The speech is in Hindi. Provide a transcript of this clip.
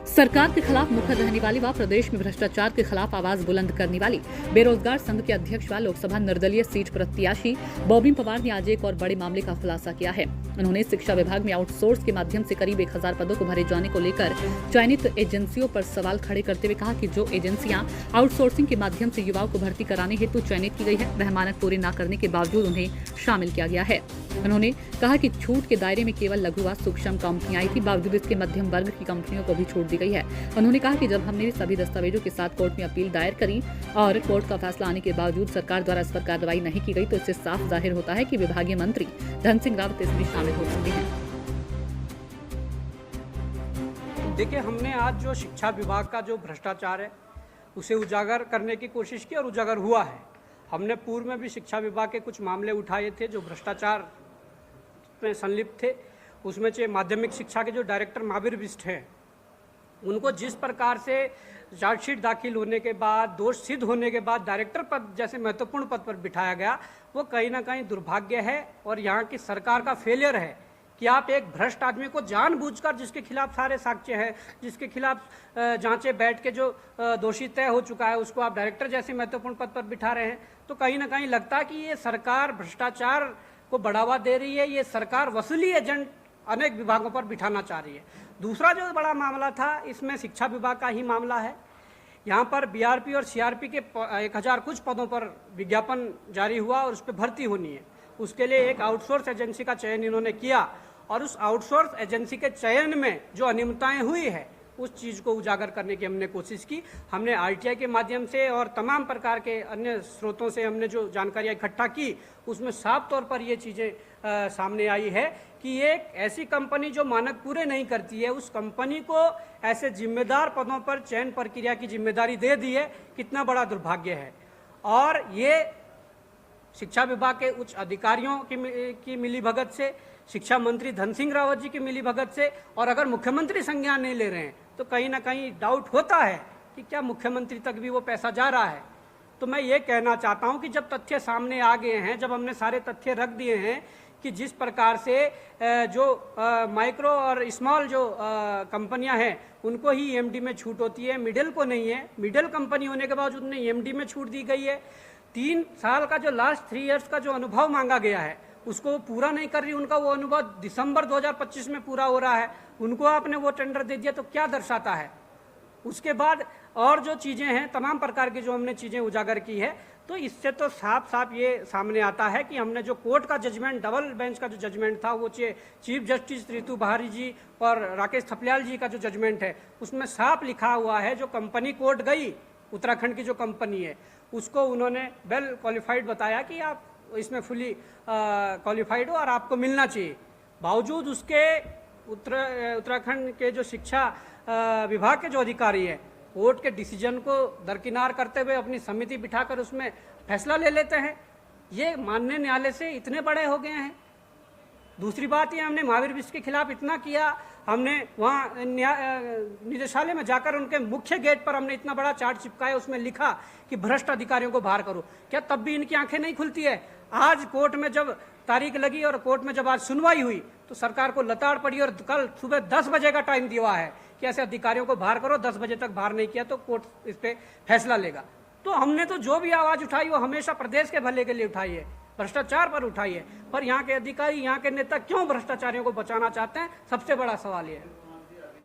सरकार के खिलाफ मुखर रहने वाली व प्रदेश में भ्रष्टाचार के खिलाफ आवाज बुलंद करने वाली बेरोजगार संघ के अध्यक्ष व लोकसभा निर्दलीय सीट प्रत्याशी बॉबी पवार ने आज एक और बड़े मामले का खुलासा किया है। उन्होंने शिक्षा विभाग में आउटसोर्स के माध्यम से करीब 1000 पदों को भरे जाने को लेकर चयनित एजेंसियों पर सवाल खड़े करते हुए कहा कि जो एजेंसियां आउटसोर्सिंग के माध्यम से युवाओं को भर्ती कराने हेतु चयनित की गई है, वह मानक पूरे न करने के बावजूद उन्हें शामिल किया गया है। उन्होंने कहा कि छूट के दायरे में केवल लघु व सूक्ष्म कंपनियां आई थी, बावजूद इसके मध्यम वर्ग की कंपनियों को भी छूट दी गई है। उन्होंने कहा कि जब हमने सभी दस्तावेजों के साथ कोर्ट में अपील दायर करी और कोर्ट का फैसला आने के बावजूद सरकार द्वारा इस पर कार्रवाई नहीं की गई, तो इससे साफ जाहिर होता है कि विभागीय मंत्री धन सिंह रावत इसमें शामिल हो सकते हैं। देखिए, हमने आज जो शिक्षा विभाग का जो भ्रष्टाचार है उसे उजागर करने की कोशिश की और उजागर हुआ है। हमने पूर्व में भी शिक्षा विभाग के कुछ मामले उठाए थे जो भ्रष्टाचार में संलिप्त थे। उसमें से माध्यमिक शिक्षा के जो डायरेक्टर महावीर बिष्ट हैं, उनको जिस प्रकार से चार्जशीट दाखिल होने के बाद, दोष सिद्ध होने के बाद डायरेक्टर पद जैसे महत्वपूर्ण पद पर बिठाया गया, वो कहीं ना कहीं दुर्भाग्य है और यहाँ की सरकार का फेलियर है कि आप एक भ्रष्ट आदमी को जानबूझकर, जिसके खिलाफ सारे साक्ष्य हैं, जिसके खिलाफ जांचें बैठ के जो दोषी तय हो चुका है, उसको आप डायरेक्टर जैसे महत्वपूर्ण पद पर बिठा रहे हैं। तो कहीं ना कहीं लगता है कि ये सरकार भ्रष्टाचार को बढ़ावा दे रही है, ये सरकार वसूली एजेंट अनेक विभागों पर बिठाना चाह रही है। दूसरा जो बड़ा मामला था, इसमें शिक्षा विभाग का ही मामला है। यहाँ पर बीआरपी और सीआरपी के 1000 कुछ पदों पर विज्ञापन जारी हुआ और उस पर भर्ती होनी है। उसके लिए एक आउटसोर्स एजेंसी का चयन इन्होंने किया और उस आउटसोर्स एजेंसी के चयन में जो अनियमितताएं हुई है, उस चीज़ को उजागर करने की हमने कोशिश की। हमने आरटीआई के माध्यम से और तमाम प्रकार के अन्य स्रोतों से हमने जो जानकारियाँ इकट्ठा की, उसमें साफ तौर पर ये चीज़ें सामने आई है कि एक ऐसी कंपनी जो मानक पूरे नहीं करती है, उस कंपनी को ऐसे जिम्मेदार पदों पर चयन प्रक्रिया की जिम्मेदारी दे दी है। कितना बड़ा दुर्भाग्य है। और ये शिक्षा विभाग के उच्च अधिकारियों की मिलीभगत से, शिक्षा मंत्री धन सिंह रावत जी की मिलीभगत से, और अगर मुख्यमंत्री संज्ञान नहीं ले रहे हैं तो कहीं ना कहीं डाउट होता है कि क्या मुख्यमंत्री तक भी वो पैसा जा रहा है। तो मैं ये कहना चाहता हूं कि जब तथ्य सामने आ गए हैं, जब हमने सारे तथ्य रख दिए हैं कि जिस प्रकार से जो माइक्रो और स्मॉल जो कंपनियां हैं उनको ही ईएमडी में छूट होती है, मिडिल को नहीं है। मिडिल कंपनी होने के बावजूद उन्हें ईएमडी में छूट दी गई है। 3 साल का जो लास्ट 3 इयर्स का जो अनुभव मांगा गया है, उसको पूरा नहीं कर रही। उनका वो अनुभव दिसंबर 2025 में पूरा हो रहा है, उनको आपने वो टेंडर दे दिया, तो क्या दर्शाता है। उसके बाद और जो चीज़ें हैं, तमाम प्रकार की जो हमने चीज़ें उजागर की है, तो इससे तो साफ साफ ये सामने आता है कि हमने जो कोर्ट का जजमेंट, डबल बेंच का जो जजमेंट था, वो चीफ जस्टिस रितु बहारी जी और राकेश थपलियाल जी का जो जजमेंट है, उसमें साफ लिखा हुआ है, जो कंपनी कोर्ट गई, उत्तराखंड की जो कंपनी है, उसको उन्होंने वेल क्वालिफाइड बताया कि आप इसमें फुली क्वालिफाइड हो और आपको मिलना चाहिए। बावजूद उसके उत्तराखंड के जो शिक्षा विभाग के जो अधिकारी है, कोर्ट के डिसीजन को दरकिनार करते हुए अपनी समिति बिठाकर उसमें फैसला ले लेते हैं। ये माननीय न्यायालय से इतने बड़े हो गए हैं। दूसरी बात ये, हमने महावीर बिष्ट के खिलाफ इतना किया, हमने वहाँ निदेशालय में जाकर उनके मुख्य गेट पर हमने इतना बड़ा चार्ट चिपकाया, उसमें लिखा कि भ्रष्ट अधिकारियों को बाहर करो। क्या तब भी इनकी आंखें नहीं खुलती है? आज कोर्ट में जब तारीख लगी और कोर्ट में जब आज सुनवाई हुई, तो सरकार को लताड़ पड़ी और कल सुबह 10 बजे का टाइम दिया है कि ऐसे अधिकारियों को बाहर करो। 10 बजे तक बाहर नहीं किया तो कोर्ट इस पे फैसला लेगा। तो हमने तो जो भी आवाज उठाई वो हमेशा प्रदेश के भले के लिए उठाई है, भ्रष्टाचार पर उठाई है। पर यहाँ के अधिकारी, यहाँ के नेता क्यों भ्रष्टाचारियों को बचाना चाहते हैं, सबसे बड़ा सवाल ये है।